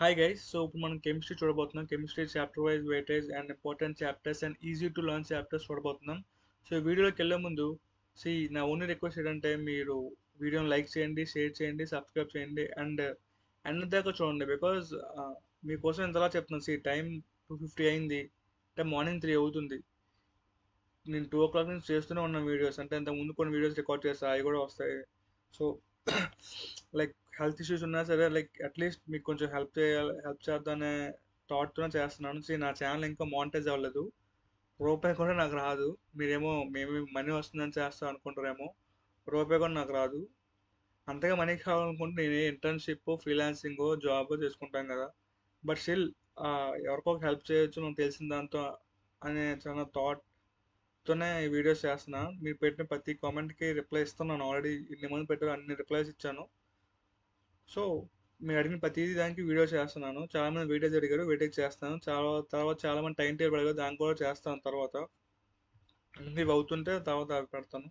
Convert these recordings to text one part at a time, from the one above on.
Hi guys, so ఇప్పుడు మనం chemistry చూడబోతున్నాం. Chemistry chapter wise weightage and important chapters and easy to learn chapters చూడబోతున్నాం. So ఈ వీడియోలోకి వెళ్ళే ముందు నా ఓన్లీ రిక్వెస్ట్ ఏంటంటే మీరు వీడియోని లైక్ చేయండి, షేర్ చేయండి, సబ్స్క్రైబ్ చేయండి అండ్ ఎండ్ దాకా చూడండి. బికాజ్ మీకోసం ఇంతలా చెప్తున్నాను. టైం 2:50 అయింది, అంటే మార్నింగ్ 3 అవుతుంది. నేను 2 o'clock నుంచి చేస్తూనే ఉన్న వీడియోస్, అంటే ఇంతకుముందు కొన్ని వీడియోస్ రికార్డ్ చేస్తాను, అవి కూడా వస్తాయి. సో లైక్ హెల్త్ ఇష్యూస్ ఉన్నా సరే, లైక్ అట్లీస్ట్ మీకు కొంచెం హెల్ప్ చేద్దామనే థాట్తోనే చేస్తున్నాను. నా ఛానల్ ఇంకా మానిటైజ్ అవ్వలేదు, రూపాయి కూడా నాకు రాదు. మీరేమో మేము మనీ వస్తుందని చేస్తాం అనుకుంటారేమో, రూపాయి కూడా నాకు రాదు. అంతగా మనీ కావాలనుకుంటే నేను ఇంటర్న్షిప్, ఫ్రీలాన్సింగ్, జాబ్ చేసుకుంటాం కదా. బట్ స్టిల్ ఎవరికో హెల్ప్ చేయొచ్చు మనం తెలిసిన దాంతో అనే చాలా థాట్తోనే ఈ వీడియోస్ చేస్తున్నా. మీరు పెట్టిన ప్రతి కామెంట్కి రిప్లై ఇస్తున్నాను. ఆల్రెడీ ఇన్ని మంది పెట్టారు, అన్ని రిప్లైస్ ఇచ్చాను. సో మీరు అడిగిన ప్రతిదీ దానికి వీడియో చేస్తున్నాను. చాలామంది వీడియోస్ అడిగారు, వీడియోకి చేస్తాను. తర్వాత చాలామంది టైం టేబుల్ అడిగారు, దానికి కూడా చేస్తాను. తర్వాత ముందు ఇవి అవుతుంటే తర్వాత అవి పెడతాను.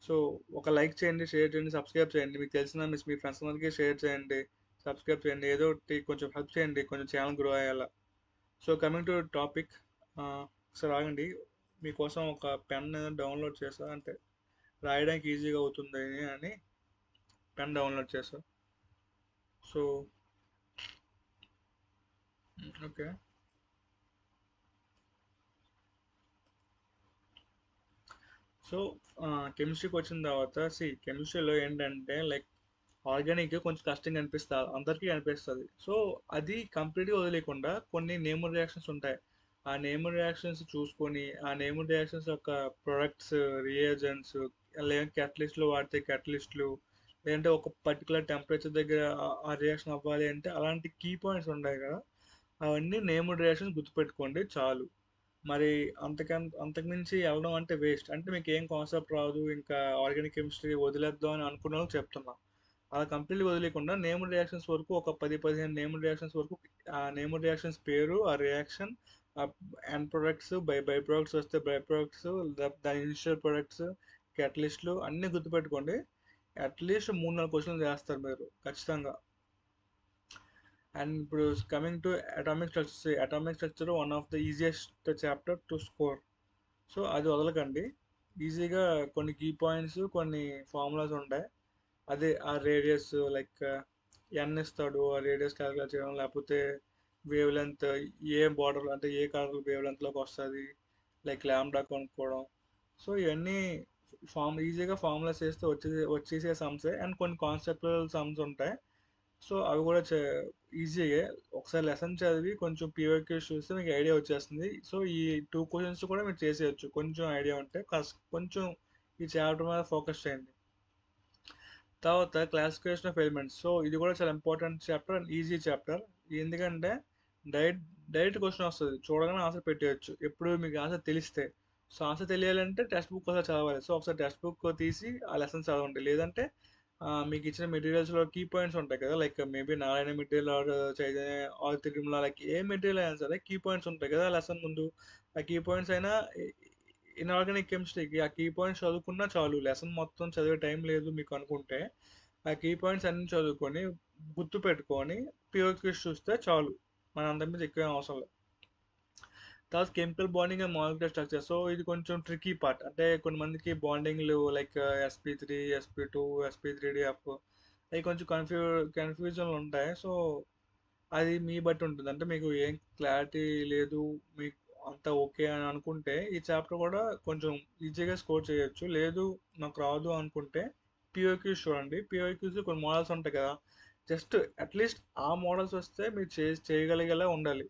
సో ఒక లైక్ చేయండి, షేర్ చేయండి, సబ్స్క్రైబ్ చేయండి. మీకు తెలిసిన మీ ఫ్రెండ్స్ అందరికీ షేర్ చేయండి, సబ్స్క్రైబ్ చేయండి. ఏదో ఒకటి కొంచెం హెల్ప్ చేయండి, కొంచెం ఛానల్ గ్రో అయ్యేలా. సో కమింగ్ టు టాపిక్, ఒకసారి ఆగండి. మీకోసం ఒక పెన్ డౌన్లోడ్ చేసా, అంటే రాయడానికి ఈజీగా అవుతుంది అని పెన్ డౌన్లోడ్ చేసా. So okay. సో కెమిస్ట్రీకి వచ్చిన తర్వాత కెమిస్ట్రీలో ఏంటంటే లైక్ ఆర్గానిక్ కొంచెం కష్టంగా అనిపిస్తుంది, అందరికీ అనిపిస్తుంది. సో అది కంప్లీట్గా వదిలేకుండా కొన్ని నేమల్ రియాక్షన్స్ ఉంటాయి. ఆ నేమల్ రియాక్షన్స్ చూసుకొని ఆ నేమల్ రియాక్షన్స్ యొక్క ప్రొడక్ట్స్, రియేజెంట్స్, లేదా క్యాటలిస్ట్లు వాడితే క్యాటలిస్ట్లు, లేదంటే ఒక పర్టికులర్ టెంపరేచర్ దగ్గర ఆ రియాక్షన్ అవ్వాలి అంటే అలాంటి కీ పాయింట్స్ ఉంటాయి కదా. అవన్నీ నేమ్డ్ రియాక్షన్స్ గుర్తుపెట్టుకోండి చాలు. మరి అంతకుమించి వెళ్ళడం అంటే వేస్ట్. అంటే మీకు ఏం కాన్సెప్ట్ రాదు, ఇంకా ఆర్గానిక్ కెమిస్ట్రీ వదిలేద్దాం అని అనుకున్న వాళ్ళకి చెప్తున్నా. అలా కంప్లీట్గా వదిలేకుండా నేమ్డ్ రియాక్షన్స్ వరకు ఒక 10-15 నేమ్డ్ రియాక్షన్స్ వరకు, ఆ నేమ్డ్ రియాక్షన్స్ పేరు, ఆ రియాక్షన్, ఆ ఎండ్ ప్రొడక్ట్స్, బై ప్రొడక్ట్స్ వస్తే బై ప్రొడక్ట్స్, దాని ఇనిషియల్ ప్రొడక్ట్స్, క్యాటలిస్ట్లు అన్నీ గుర్తుపెట్టుకోండి. అట్లీస్ట్ 3-4 క్వశ్చన్లు చేస్తారు మీరు ఖచ్చితంగా. అండ్ ఇప్పుడు coming to atomic structure one of the easiest chapter to score. So అది వదలకండి. ఈజీగా కొన్ని కీ పాయింట్స్, కొన్ని ఫార్ములాస్ ఉంటాయి. అదే ఆ రేడియస్, లైక్ ఎన్ ఇస్తాడు, ఆ రేడియస్ క్యాలిక్యులేట్ చేయడం, లేకపోతే వేవ్ లెంత్ ఏ బార్డర్, అంటే ఏ కలర్ వేవ్ లెంత్లోకి వస్తుంది, లైక్ ల్యాండా కొనుక్కోవడం. సో ఇవన్నీ ఈజీగా ఫార్ములాస్ చేస్తే వచ్చేసే సమ్సే. అండ్ కొన్ని కాన్సెప్చువల్ సమ్స్ ఉంటాయి. సో అవి కూడా ఈజీగా ఒకసారి లెసన్ చదివి కొంచెం పీఓక్యూస్ చూస్తే మీకు ఐడియా వచ్చేస్తుంది. సో ఈ 2 క్వశ్చన్స్ కూడా మీరు చేసేయచ్చు కొంచెం ఐడియా ఉంటే. కొంచెం ఈ చాప్టర్ మీద ఫోకస్ చేయండి. తర్వాత క్లాసిఫికేషన్ ఆఫ్ ఎలిమెంట్స్. సో ఇది కూడా చాలా important chapter and easy chapter. ఎందుకంటే డైరెక్ట్ డైరెక్ట్ క్వశ్చన్ వస్తుంది, చూడగానే ఆన్సర్ పెట్టేయచ్చు ఎప్పుడు మీకు ఆన్సర్ తెలిస్తే. సో ఆన్సర్ తెలియాలంటే టెక్స్ట్ బుక్ ఒకసారి చదవాలి. సో ఒకసారి టెక్స్ట్ బుక్ తీసి ఆ లెసన్ చదవండి. లేదంటే మీకు ఇచ్చిన మెటీరియల్స్లో కీ పాయింట్స్ ఉంటాయి కదా, like maybe Narayana material or Chaitanya or Tirumala, like ఏ మెటీరియల్ అయినా సరే కీ పాయింట్స్ ఉంటాయి కదా లెసన్ ముందు. ఆ కీ పాయింట్స్ అయినా ఇన్ఆర్గానిక్ కెమిస్ట్రీకి ఆ కీ పాయింట్స్ చదువుకున్నా చాలు. లెసన్ మొత్తం చదివే టైం లేదు మీకు అనుకుంటే ఆ కీ పాయింట్స్ అన్ని చదువుకొని గుర్తు పెట్టుకొని పిఓక్యూస్ చూస్తే చాలు. మన అంత మీద ఎక్కువ అవసరం లేదు. తర్వాత chemical bonding and molecular structure. So ఇది కొంచెం ట్రికీ పార్ట్. అంటే కొంతమందికి బాండింగ్లు లైక్ SP3, SP2, SP3DF అవి కొంచెం కన్ఫ్యూజన్లు ఉంటాయి. సో అది మీ బట్టి ఉంటుంది. అంటే మీకు ఏం క్లారిటీ లేదు, మీకు అంతా ఓకే అని అనుకుంటే ఈ చాప్టర్ కూడా కొంచెం ఈజీగా స్కోర్ చేయొచ్చు. లేదు నాకు రాదు అనుకుంటే పిఓక్యూస్ చూడండి. పిఓక్యూస్ కొన్ని మోడల్స్ ఉంటాయి కదా, జస్ట్ అట్లీస్ట్ ఆ మోడల్స్ వస్తే మీరు చేయగలిగేలా ఉండాలి.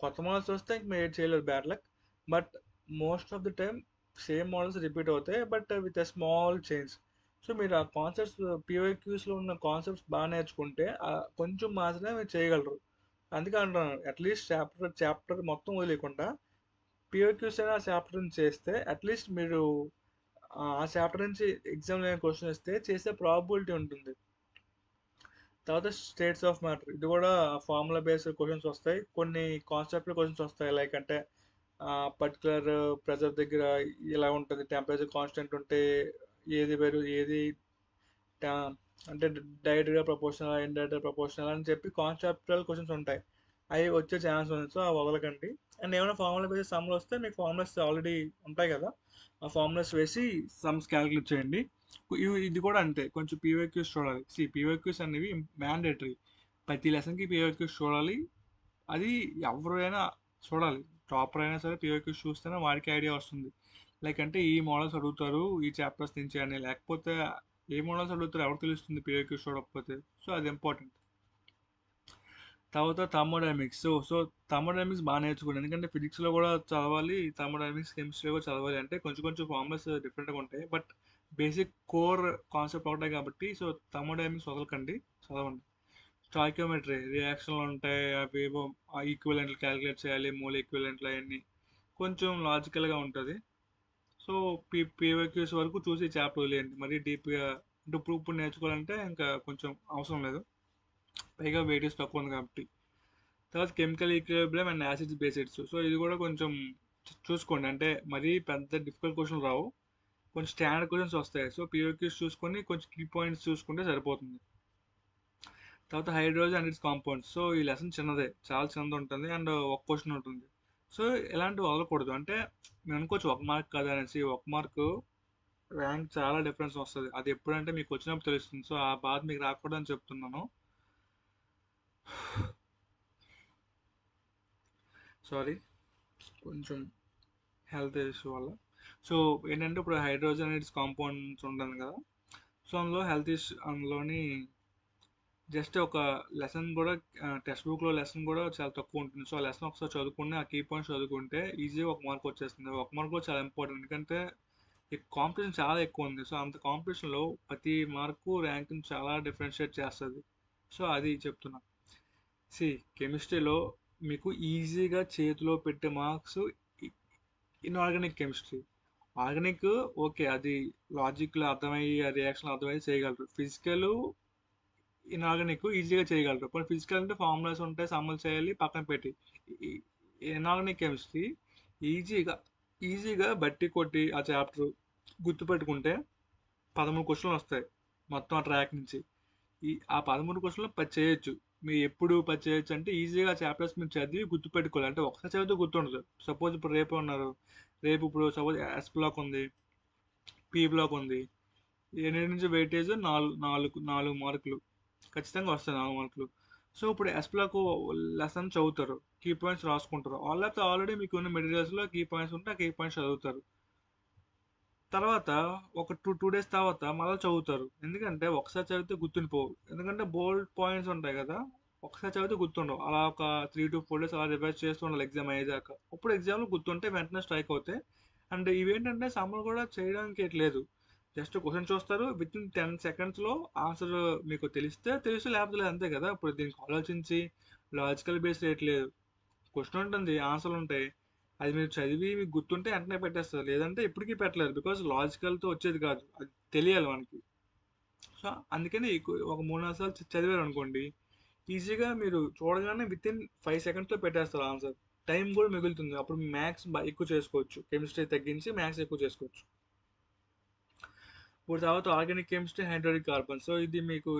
కొత్త మోడల్స్ వస్తే ఇంక మీరు ఏం చేయలేరు, bad luck. But most of the time same models repeat అవుతాయి, but with a small change. So మీరు ఆ కాన్సెప్ట్స్, పిఓక్యూస్లో ఉన్న కాన్సెప్ట్స్ బాగా నేర్చుకుంటే కొంచెం మాత్రమే మీరు చేయగలరు. అందుకే అంటున్నాను, అట్లీస్ట్ చాప్టర్ మొత్తం వదిలేకుండా పిఓక్యూస్ అయినా ఆ చాప్టర్ నుంచి చేస్తే అట్లీస్ట్ మీరు ఆ చాప్టర్ నుంచి ఎగ్జామ్ లేని క్వశ్చన్ ఇస్తే చేసే ప్రాబిలిటీ ఉంటుంది. తర్వాత స్టేట్స్ ఆఫ్ మ్యాటర్, ఇది కూడా ఫార్ములా బేస్డ్ క్వశ్చన్స్ వస్తాయి, కొన్ని కాన్సెప్ట్ క్వశ్చన్స్ వస్తాయి. లైక్ అంటే పర్టికులర్ ప్రెజర్ దగ్గర ఎలా ఉంటుంది, టెంపరేచర్ కాన్స్టెంట్ ఉంటే ఏది అంటే డైరెక్ట్గా ప్రపోర్షనల్ ఇండైరెక్ట్ ప్రపోర్షనల్ అని చెప్పి కాన్సెప్చువల్ క్వశ్చన్స్ ఉంటాయి. అవి వచ్చే ఛాన్స్ ఉంది, సో అవి వదలకండి. అండ్ ఏమైనా ఫార్ములా బేసిస్ సమ్లు వస్తే మీకు ఫార్ములాస్ ఆల్రెడీ ఉంటాయి కదా, ఆ ఫార్ములాస్ వేసి సమ్స్ క్యాలిక్యులేట్ చేయండి. ఇది కూడా అంతే, కొంచెం పీవైక్యూస్ చూడాలి. పీవైక్యూస్ అనేవి మ్యాండేటరీ, ప్రతి లెసన్కి పీవైక్యూస్ చూడాలి. అది ఎవరైనా చూడాలి, టాపర్ అయినా సరే పీవైక్యూస్ చూస్తేనే వాడికి ఐడియా వస్తుంది. లైక్ అంటే ఈ మోడల్స్ అడుగుతారు ఈ చాప్టర్స్ నుంచి అని, లేకపోతే ఏ మోడల్స్ అడుగుతారు ఎవరు తెలుస్తుంది పీవైక్యూస్ చూడకపోతే. సో అది ఇంపార్టెంట్. తర్వాత థర్మోడైనమిక్స్. సో థర్మోడైనమిక్స్ బాగా నేర్చుకోండి, ఎందుకంటే ఫిజిక్స్లో కూడా చదవాలి, థర్మోడైనమిక్స్ కెమిస్ట్రీలో కూడా చదవాలి. అంటే కొంచెం కొంచెం ఫార్ములాస్ డిఫరెంట్గా ఉంటాయి, బట్ బేసిక్ కోర్ కాన్సెప్ట్ ఒకటే కాబట్టి సో థర్మోడైనమిక్స్ వదలకండి, చదవండి. స్టాయికియోమెట్రీ రియాక్షన్లు ఉంటాయి, అవి ఏవో ఈక్వివలెంట్లు క్యాలిక్యులేట్ చేయాలి, మూల ఈక్వివలెంట్లు అవన్నీ కొంచెం లాజికల్గా ఉంటుంది. సో పీవైక్యూస్ వరకు చూసి చాప్టర్ వదిలేయండి, మరీ డీప్గా అంటే ఇప్పుడు నేర్చుకోవాలంటే ఇంకా కొంచెం అవసరం లేదు, పైగా వెయిటేజ్ తక్కువ ఉంది కాబట్టి. తర్వాత chemical equilibrium and acids bases. So ఇది కూడా కొంచెం చూసుకోండి, అంటే మరీ పెద్ద డిఫికల్ట్ క్వశ్చన్ రావు, కొంచెం స్టాండర్డ్ క్వశ్చన్స్ వస్తాయి. సో పీఓక్యూస్ చూసుకొని కొంచెం కీ పాయింట్స్ చూసుకుంటే సరిపోతుంది. తర్వాత hydrogen and it's compounds. So ఈ లెసన్ చిన్నదే, చాలా చిన్నది ఉంటుంది అండ్ ఒక క్వశ్చన్ ఉంటుంది. సో ఇలాంటివి వదలకూడదు, అంటే మేము అనుకోవచ్చు ఒక మార్క్ కదా అనేసి. ఒక మార్కు ర్యాంక్ చాలా డిఫరెన్స్ వస్తుంది, అది ఎప్పుడంటే మీకు వచ్చినప్పుడు తెలుస్తుంది. సో ఆ బాధ మీకు రాకూడదని చెప్తున్నాను. సారీ, కొంచెం హెల్త్ ఇష్యూ వల్ల. సో ఏంటంటే ఇప్పుడు హైడ్రోజన్ ఇట్స్ కాంపౌండ్స్ ఉంటుంది కదా, సో అందులో హెల్త్ ఇష్యూ, అందులోని జస్ట్ ఒక లెసన్ కూడా, టెక్స్ట్ బుక్లో లెసన్ కూడా చాలా తక్కువ ఉంటుంది. సో ఆ లెసన్ ఒకసారి చదువుకుని ఆ కీ పాయింట్స్ చదువుకుంటే ఈజీగా ఒక మార్క్ వచ్చేస్తుంది. ఒక మార్క్ కూడా చాలా ఇంపార్టెంట్, ఎందుకంటే ఈ కాంపిటీషన్ చాలా ఎక్కువ ఉంది. సో అంత కాంపిటీషన్లో ప్రతి మార్కు ర్యాంక్ని చాలా డిఫరెన్షియేట్ చేస్తుంది. సో అది చెప్తున్నా. సి కెమిస్ట్రీలో మీకు ఈజీగా చేతిలో పెట్టే marks inorganic chemistry. Organic okay, అది లాజిక్లో అర్థమయ్యి ఆ రియాక్షన్ అర్థమయ్యి చేయగలరు. ఫిజికల్ ఇన్ఆర్గానిక్ ఈజీగా చేయగలరు, కానీ ఫిజికల్ అంటే ఫార్ములాస్ ఉంటాయి, సమ్మలు చేయాలి, పక్కన పెట్టి. ఇన్ఆర్గానిక్ కెమిస్ట్రీ ఈజీగా ఈజీగా బట్టి కొట్టి ఆ చాప్టర్ గుర్తుపెట్టుకుంటే 13 క్వశ్చన్లు వస్తాయి మొత్తం ఆ ట్రాక్ నుంచి. ఆ 13 క్వశ్చన్లు 10 చేయొచ్చు. మీరు ఎప్పుడు 10 చేయొచ్చు అంటే ఈజీగా చాప్టర్స్ మీరు చదివి గుర్తుపెట్టుకోవాలి. అంటే ఒకసారి చదివితే గుర్తుండదు. సపోజ్ ఇప్పుడు రేపు ఉన్నారు, రేపు ఇప్పుడు సపోజ్ ఎస్ బ్లాక్ ఉంది, పి బ్లాక్ ఉంది, ఎన్నింటి నుంచి వెయిటేజ్ 4 మార్కులు ఖచ్చితంగా వస్తాయి, 4 మార్కులు. సో ఇప్పుడు ఎస్ బ్లాక్ లెసన్ చదువుతారు, కీ పాయింట్స్ రాసుకుంటారు, లేకపోతే ఆల్రెడీ మీకు ఉన్న మెటీరియల్స్లో కీ పాయింట్స్ ఉంటే ఆ కీ పాయింట్స్ చదువుతారు. తర్వాత ఒక టూ డేస్ తర్వాత మళ్ళీ చదువుతారు, ఎందుకంటే ఒకసారి చదివితే గుర్తుండిపోవు, ఎందుకంటే బోల్డ్ పాయింట్స్ ఉంటాయి కదా, ఒకసారి చదివితే గుర్తుండవు. అలా ఒక 3 to 4 days అలా రివైజ్ చేస్తూ ఉండాలి ఎగ్జామ్ అయ్యేదాకా. అప్పుడు ఎగ్జామ్లో గుర్తుంటే వెంటనే స్ట్రైక్ అవుతాయి. అండ్ ఇవేంటంటే సమ్మర్ కూడా చేయడానికి లేదు, జస్ట్ క్వశ్చన్ చూస్తారు, విత్ ఇన్ 10 secondsలో ఆన్సర్ మీకు తెలిస్తే తెలుసు, లేకపోతే లేదు, అంతే కదా. ఇప్పుడు దీనికి ఆలోచించి లాజికల్ బేస్ రేయట్లేదు. క్వశ్చన్ ఉంటుంది, ఆన్సర్లు ఉంటాయి, అది మీరు చదివి మీకు గుర్తుంటే వెంటనే పెట్టేస్తారు, లేదంటే ఎప్పటికీ పెట్టలేరు, బికాజ్ లాజికల్తో వచ్చేది కాదు, అది తెలియాలి మనకి. సో అందుకని ఒక 3-4 సార్లు చదివారు అనుకోండి, ఈజీగా మీరు చూడగానే విత్ ఇన్ 5 secondsలో పెట్టేస్తారు ఆన్సర్. టైం కూడా మిగులుతుంది, అప్పుడు మ్యాథ్స్ ఎక్కువ చేసుకోవచ్చు, కెమిస్ట్రీ తగ్గించి మ్యాథ్స్ ఎక్కువ చేసుకోవచ్చు. ఇప్పుడు తర్వాత organic chemistry, hydraulic carbon. So ఇది మీకు,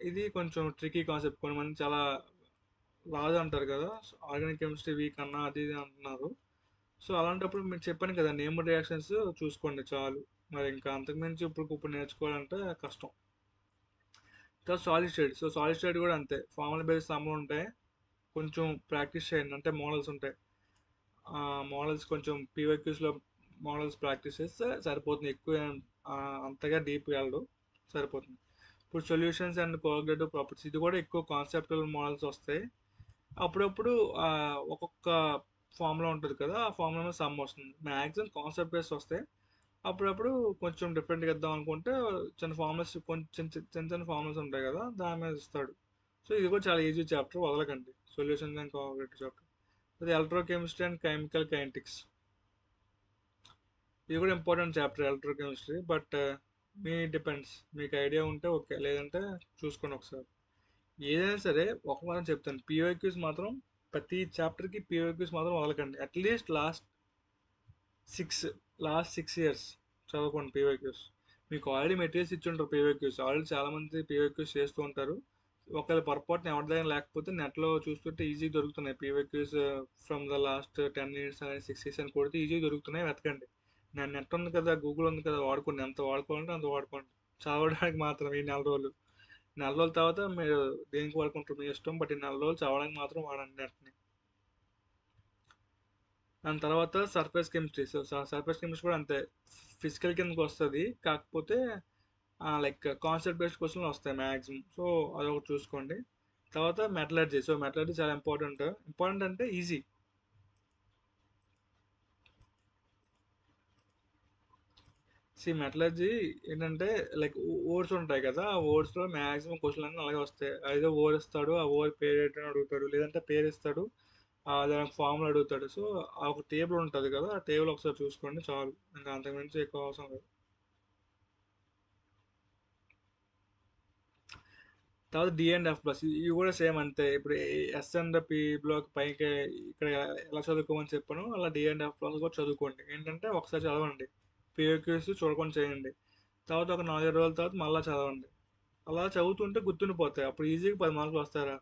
ఇది కొంచెం ట్రికీ కాన్సెప్ట్, కొంతమంది చాలా రాదు అంటారు కదా, ఆర్గానిక్ కెమిస్ట్రీ వీక్ అన్న అది ఇది అంటున్నారు. సో అలాంటప్పుడు మీరు చెప్పాను కదా, నేమ్ రియాక్షన్స్ చూసుకోండి చాలు, మరి ఇంకా అంతకుమించి ఇప్పుడు నేర్చుకోవాలంటే కష్టం. తర్వాత solid state. So solid state కూడా అంతే, ఫార్ములా బేస్డ్ సమ్లు ఉంటాయి, కొంచెం ప్రాక్టీస్ చేయండి, అంటే మోడల్స్ ఉంటాయి. ఆ మోడల్స్ కొంచెం పీవైక్యూస్లో మోడల్స్ ప్రాక్టీస్ చేస్తే సరిపోతుంది, ఎక్కువ అంతగా డీప్ వెళ్ళడు, సరిపోతుంది. ఇప్పుడు సొల్యూషన్స్ అండ్ కోఆర్డినేటివ్ ప్రాపర్టీస్, ఇది కూడా ఎక్కువ కాన్సెప్టువల్ మోడల్స్ వస్తాయి. అప్పుడప్పుడు ఒక్కొక్క ఫార్ములా ఉంటుంది కదా, ఆ ఫార్ములా సమ్ వస్తుంది. మ్యాక్సిమం కాన్సెప్ట్ బేస్ వస్తాయి, అప్పుడప్పుడు కొంచెం డిఫరెంట్గా ఇద్దాం అనుకుంటే చిన్న ఫార్ములాస్, కొంచెం చిన్న చిన్న ఫార్ములాస్ ఉంటాయి కదా, దాని మీద ఇస్తాడు. సో ఇది కూడా చాలా ఈజీ చాప్టర్, వదలకండి, సొల్యూషన్స్ అండ్ కోఆర్డినేటివ్ చాప్టర్. అది ఎలక్ట్రోకెమిస్ట్రీ అండ్ కెమికల్ కైనెటిక్స్, ఇది కూడా ఇంపార్టెంట్ చాప్టర్ ఎలక్ట్రోకెమిస్ట్రీ, బట్ మీ డిపెండ్స్, మీకు ఐడియా ఉంటే ఓకే, లేదంటే చూసుకోండి ఒకసారి. ఏదైనా సరే ఒక వారం చెప్తాను, పీవైక్యూస్ మాత్రం ప్రతి చాప్టర్కి పీవైక్యూస్ మాత్రం వదలకండి. అట్లీస్ట్ సిక్స్ లాస్ట్ 6 years చదువుకోండి పీవైక్యూస్. మీకు ఆల్రెడీ మెటీరియల్స్ ఇచ్చుంటారు పీవైక్యూస్. ఆల్రెడీ చాలామంది పీవైక్యూస్ చేస్తూ ఉంటారు. ఒకవేళ పొరపాటున ఎవరి దగ్గర లేకపోతే నెట్‌లో చూస్తుంటే ఈజీగా దొరుకుతున్నాయి. PYQs from the last 10 years అని 6 ఇయర్స్ అని కొడితే ఈజీగా దొరుకుతున్నాయి. వెతకండి. నెట్ ఉంది కదా! గూగుల్ ఉంది కదా! వాడుకోండి. ఎంత వాడుకోవాలంటే అంత వాడుకోండి. చదవడానికి మాత్రం ఈ నెల రోజులు. నెల రోజుల తర్వాత మీరు దేనికి వాడుకుంటారో మీ ఇష్టం. బట్ ఈ నెల రోజులు చదవడానికి మాత్రం వాడండి నెట్‌ని. దాని తర్వాత surface chemistry. So, surface chemistry కూడా అంతే. ఫిజికల్ కిందకి వస్తది. కాకపోతే లైక్ కాన్సెప్ట్ బేస్డ్ క్వశ్చన్లు వస్తాయి మ్యాక్సిమం. సో అదొకటి చూసుకోండి. తర్వాత మెటలర్జీ. సో మెటలర్జీ చాలా ఇంపార్టెంట్. ఇంపార్టెంట్ అంటే ఈజీ. మెటలర్జీ ఏంటంటే లైక్ ఓవర్స్ ఉంటాయి కదా, ఆ ఓవర్స్లో మ్యాక్సిమం క్వశ్చన్ అన్నీ అలాగే వస్తాయి. ఏదో ఓవర్ ఇస్తాడు, ఆ ఓవర్ పేరు ఏంటని అడుగుతాడు, లేదంటే పేరు ఇస్తాడు, దానికి ఫార్ములా అడుగుతాడు. సో ఆ ఒక టేబుల్ ఉంటుంది కదా, ఆ టేబుల్ ఒకసారి చూసుకోండి చాలు. ఇంకా అంతకుమించి ఎక్కువ అవసరం లేదు. తర్వాత డి అండ్ ఎఫ్ ప్లస్ ఇవి కూడా సేమ్ అంతే. ఇప్పుడు ఎస్ అండ్ పి బ్లాక్ పైకి ఇక్కడ ఎలా చదువుకోమని చెప్పాను, అలా డి అండ్ ఎఫ్ ప్లస్ కూడా చదువుకోండి. ఏంటంటే ఒకసారి చదవండి, పిఓక్యూస్ చూడకుండా చేయండి, తర్వాత ఒక 4 రోజుల తర్వాత మళ్ళీ చదవండి. అలా చదువుతుంటే గుర్తుండిపోతాయి. అప్పుడు ఈజీగా 10 మార్కులు వస్తారా,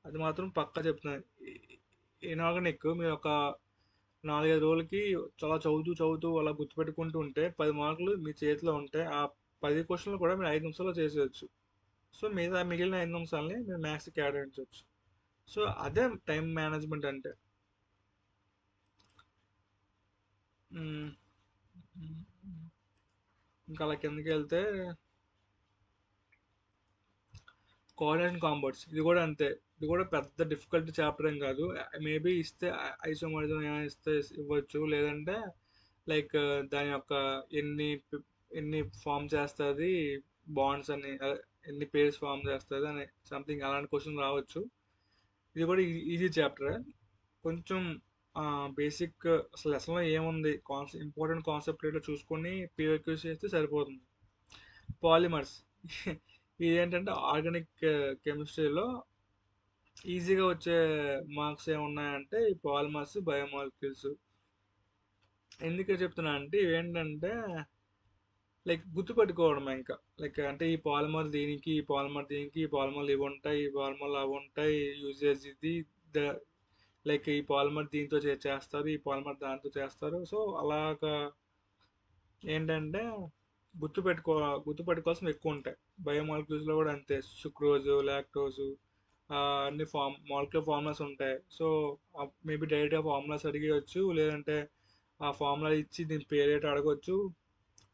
అది మాత్రం పక్కా చెప్తున్నాను. ఇనార్గానిక్ మీరు ఒక 4 5 రోజులకి చాలా చదువుతూ చదువుతూ అలా గుర్తుపెట్టుకుంటూ ఉంటే 10 మార్కులు మీ చేతిలో ఉంటే ఆ 10 క్వశ్చన్లు కూడా మీరు 5 నిమిషాల్లో చేసేయచ్చు. సో మిగతా మిగిలిన 5 నిమిషాలని మీరు మ్యాథ్స్కి కేటాయించవచ్చు. సో అదే టైం మేనేజ్మెంట్ అంటే. మ్మ్. ఇంకా అలా కిందకి వెళ్తే కోఆర్డినేషన్ కాంపౌండ్స్ ఇది కూడా అంతే. ఇది కూడా పెద్ద డిఫికల్ట్ చాప్టర్ ఏం కాదు. మేబీ ఇస్తే ఐసోమరిజం ఏమైనా ఇస్తే ఇవ్వచ్చు, లేదంటే లైక్ దాని యొక్క ఎన్ని ఎన్ని ఫామ్ చేస్తుంది బాండ్స్ అని, ఎన్ని పేర్స్ ఫామ్ చేస్తుంది అని సంథింగ్ అలాంటి క్వశ్చన్ రావచ్చు. ఇది కూడా ఈజీ చాప్టర్. కొంచెం బేసిక్ అసలు లెసన్లో ఏముంది ఇంపార్టెంట్ కాన్సెప్ట్ ఏంటో చూసుకొని పిఓక్యూస్ చేస్తే సరిపోతుంది. పాలిమర్స్ ఇదేంటంటే ఆర్గానిక్ కెమిస్ట్రీలో ఈజీగా వచ్చే మార్క్స్ ఏమున్నాయంటే ఈ పాలిమర్స్, బయోమాలిక్యూల్స్. ఎందుకు చెప్తున్నా అంటే ఇవేంటంటే లైక్ గుర్తుపెట్టుకోవడం ఇంకా, లైక్ అంటే ఈ పాలిమర్ దీనికి, ఈ పాలిమర్ దీనికి, ఈ పాలిమర్లు ఇవి ఉంటాయి, ఈ పాలిమర్లు అవి ఉంటాయి, యూజేజ్ ఇది, ద లైక్ ఈ పాలిమర్ దీంతో చేస్తారు, ఈ పాలిమర్ దాంతో చేస్తారు. సో అలాగా ఏంటంటే గుర్తుపెట్టుకో గుర్తుపెట్టుకోవాల్సినవి ఎక్కువ ఉంటాయి. బయోమాలిక్యూల్స్లో కూడా అంతే. సుక్రోజు, లాక్టోజు, అన్ని మాలిక్యులర్ ఫార్ములాస్ ఉంటాయి. సో మేబీ డైరెక్ట్గా ఫార్ములాస్ అడిగేయచ్చు, లేదంటే ఆ ఫార్ములా ఇచ్చి దీని పేరేట అడగొచ్చు,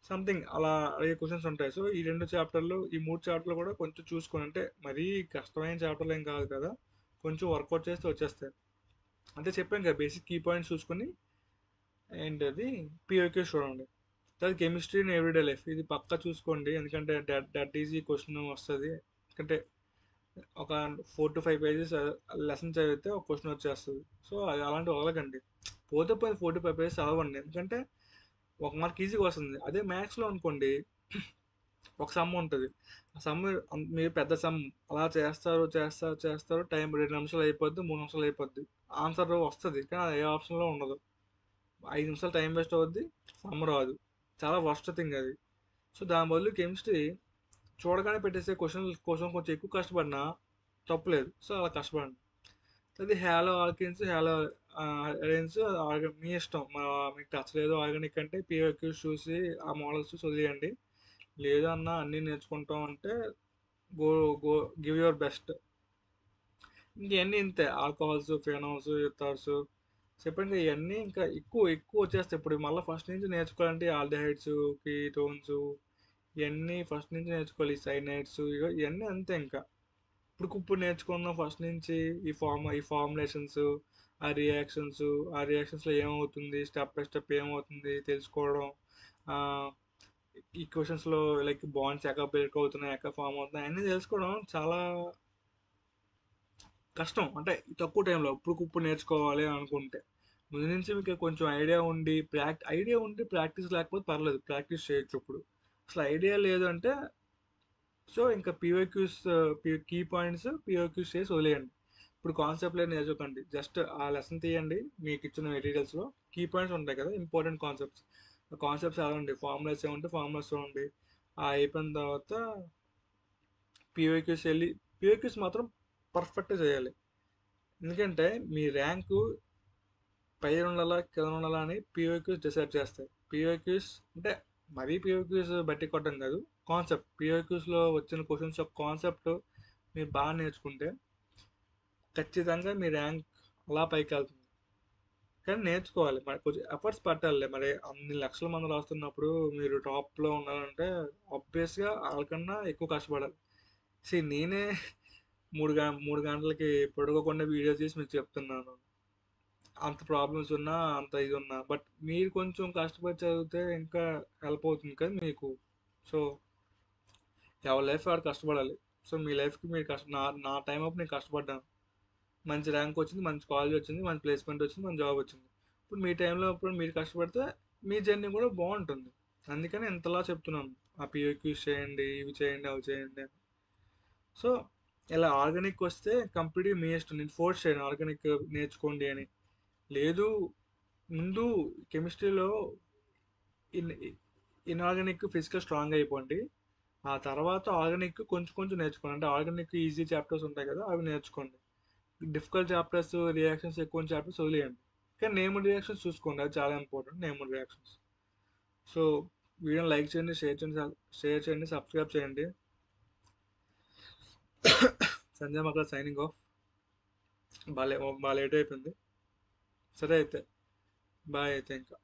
సంథింగ్ అలా అడిగే క్వశ్చన్స్ ఉంటాయి. సో ఈ 2 చాప్టర్లు, ఈ 3 చాప్టర్లు కూడా కొంచెం చూసుకొని, అంటే మరీ కష్టమైన చాప్టర్లు ఏం కాదు కదా, కొంచెం వర్కౌట్ చేస్తే వచ్చేస్తాయి. అంటే చెప్పాను కదా, బేసిక్ కీ పాయింట్స్ చూసుకొని ఏంటది పిఓకే చూడండి. తర్వాత కెమిస్ట్రీ ఇన్ ఎవ్రీడే లైఫ్ ఇది పక్కా చూసుకోండి, ఎందుకంటే డట్ ఈజీ క్వశ్చన్ వస్తుంది. ఎందుకంటే ఒక 4 to 5 పేజెస్ లెసన్ చదివితే ఒక క్వశ్చన్ వచ్చేస్తుంది. సో అది అలాంటి వదలకండి. పోతే పోయి 4 to 5 పేజెస్ చదవండి, ఎందుకంటే 1 మార్క్ ఈజీగా వస్తుంది. అదే మ్యాథ్స్లో అనుకోండి, ఒక సమ్ ఉంటుంది. ఆ సమ్ మీరు పెద్ద సమ్ అలా చేస్తారు చేస్తారు చేస్తారు, టైం 2 నిమిషాలు అయిపోద్ది, 3 నిమిషాలు అయిపోద్ది, ఆన్సర్ వస్తుంది కానీ అది ఏ ఆప్షన్లో ఉండదు. 5 నిమిషాలు టైం వేస్ట్ అవుద్ది, సమ్ రాదు. చాలా వర్స్ట్ థింగ్ అది. సో దాని బదులు కెమిస్ట్రీ చూడగానే పెట్టేసే క్వశ్చన్ కోసం కొంచెం ఎక్కువ కష్టపడినా తప్పులేదు. సో అలా కష్టపడండి. అది హ్యాలో ఆల్కిన్స్, హ్యాలో అరేన్స్ మీ ఇష్టం. మీకు నచ్చలేదు ఆర్గానిక్ అంటే పిఓక్యూస్ చూసి ఆ మోడల్స్ చూసి వదిలేయండి. లేదు అన్న అన్నీ నేర్చుకుంటాం అంటే go go give your best. ఇంకన్నీ ఇంతే, ఆల్కహాల్స్, ఫెనాల్స్, ఇథర్స్ చెప్పండి. ఇవన్నీ ఇంకా ఎక్కువ ఎక్కువ వచ్చేస్తాయి. ఇప్పుడు మళ్ళీ ఫస్ట్ నుంచి నేర్చుకోవాలంటే ఆల్డిహైడ్స్, కీటోన్స్, ఇవన్నీ ఫస్ట్ నుంచి నేర్చుకోవాలి. ఈ సైనైడ్స్ ఇవన్నీ అంతే ఇంకా. ఇప్పుడు నేర్చుకున్నాం ఫస్ట్ నుంచి. ఈ ఫార్ములేషన్స్, ఆ ఆ రియాక్షన్స్లో ఏమవుతుంది, స్టెప్ బై స్టెప్ ఏమవుతుంది తెలుసుకోవడం, ఆ, ఈ క్వశ్చన్స్లో లైక్ బాండ్స్ ఎక్కడ బ్రేక్ అవుతున్నాయి, ఎక్కడ ఫామ్ అవుతున్నాయి అన్నీ తెలుసుకోవడం చాలా కష్టం. అంటే తక్కువ టైంలో ఇప్పుడు నేర్చుకోవాలి అనుకుంటే ముందు నుంచి మీకు కొంచెం ఐడియా ఉండి ప్రాక్టీస్ లేకపోతే పర్లేదు, ప్రాక్టీస్ చేయొచ్చు. ఇప్పుడు అసలు ఐడియా లేదు అంటే సో ఇంకా కీ పాయింట్స్ పిఓక్యూస్ చేసి వదిలేయండి. ఇప్పుడు కాన్సెప్ట్ లేదు నేర్చుకోండి, జస్ట్ ఆ లెసన్ తీయండి. మీకు ఇచ్చిన మెటీరియల్స్లో కీ పాయింట్స్ ఉంటాయి కదా, ఇంపార్టెంట్ కాన్సెప్ట్స్. ఆ కాన్సెప్ట్స్ చదవండి, ఫార్ములాస్ ఏమంటే ఫార్ములాస్ చూడండి, అయిపోయిన తర్వాత పిఓక్యూస్ వెళ్ళి పిఓక్యూస్ మాత్రం పర్ఫెక్ట్గా చేయాలి. ఎందుకంటే మీ ర్యాంకు పైన ఉండాలా కింద ఉండాలా అని పిఓక్యూస్ డిసైడ్ చేస్తాయి. పిఓక్యూస్ అంటే మరీ పిఓక్యూస్ బట్టి కొట్టడం కాదు, కాన్సెప్ట్ పిఓక్యూస్లో వచ్చిన క్వశ్చన్స్ యొక్క కాన్సెప్ట్ మీరు బాగా నేర్చుకుంటే ఖచ్చితంగా మీ ర్యాంక్ అలా పైకి వెళ్తుంది. కానీ నేర్చుకోవాలి, మరి కొంచెం ఎఫర్ట్స్ పెట్టాలి. మరి అన్ని లక్షల మంది రాస్తున్నప్పుడు మీరు టాప్లో ఉండాలంటే ఆబ్వియస్గా వాళ్ళకన్నా ఎక్కువ కష్టపడాలి. నేనే 3 గంటలకి పడుకోకుండా వీడియో చేసి మీకు చెప్తున్నాను. అంత ప్రాబ్లమ్స్ ఉన్నా అంత ఇది ఉన్నా బట్ మీరు కొంచెం కష్టపడి చదివితే ఇంకా హెల్ప్ అవుతుంది కదా మీకు. సో ఎవరి లైఫ్ వాడు కష్టపడాలి. సో మీ లైఫ్కి మీరు నా టైం అప్పుడు నేను కష్టపడ్డాను, మంచి ర్యాంక్ వచ్చింది, మంచి కాలేజ్ వచ్చింది, మంచి ప్లేస్మెంట్ వచ్చింది, మంచి జాబ్ వచ్చింది. ఇప్పుడు మీ టైంలో అప్పుడు మీరు కష్టపడితే మీ జర్నీ కూడా బాగుంటుంది. అందుకని ఇంతలా చెప్తున్నాను, ఆ పిఓక్యూస్ చేయండి, ఇవి చేయండి, అవి చేయండి అని. సో ఇలా ఆర్గానిక్ వస్తే కంప్లీట్గా మీ ఇష్టం, నేను ఫోర్స్ చేయను ఆర్గానిక్ నేర్చుకోండి అని. లేదు, ముందు కెమిస్ట్రీలో ఇన్ ఇన్ఆర్గానిక్ ఫిజికల్ స్ట్రాంగ్ అయిపోండి, ఆ తర్వాత ఆర్గానిక్ కొంచెం కొంచెం నేర్చుకోండి. అంటే ఆర్గానిక్ ఈజీ చాప్టర్స్ ఉంటాయి కదా, అవి నేర్చుకోండి. డిఫికల్ట్ చాప్టర్స్, రియాక్షన్స్ ఎక్కువ చాప్టర్స్ వదిలేయండి. కానీ నేమ్డ్ రియాక్షన్స్ చూసుకోండి, అది చాలా ఇంపార్టెంట్, నేమ్డ్ రియాక్షన్స్. సో వీడియోని లైక్ చేయండి, షేర్ చేయండి, సబ్స్క్రైబ్ చేయండి. Sanjay Makala signing off. బాగా లేట్ అయిపోయింది. సరే అయితే బాయ్ అయితే ఇంకా.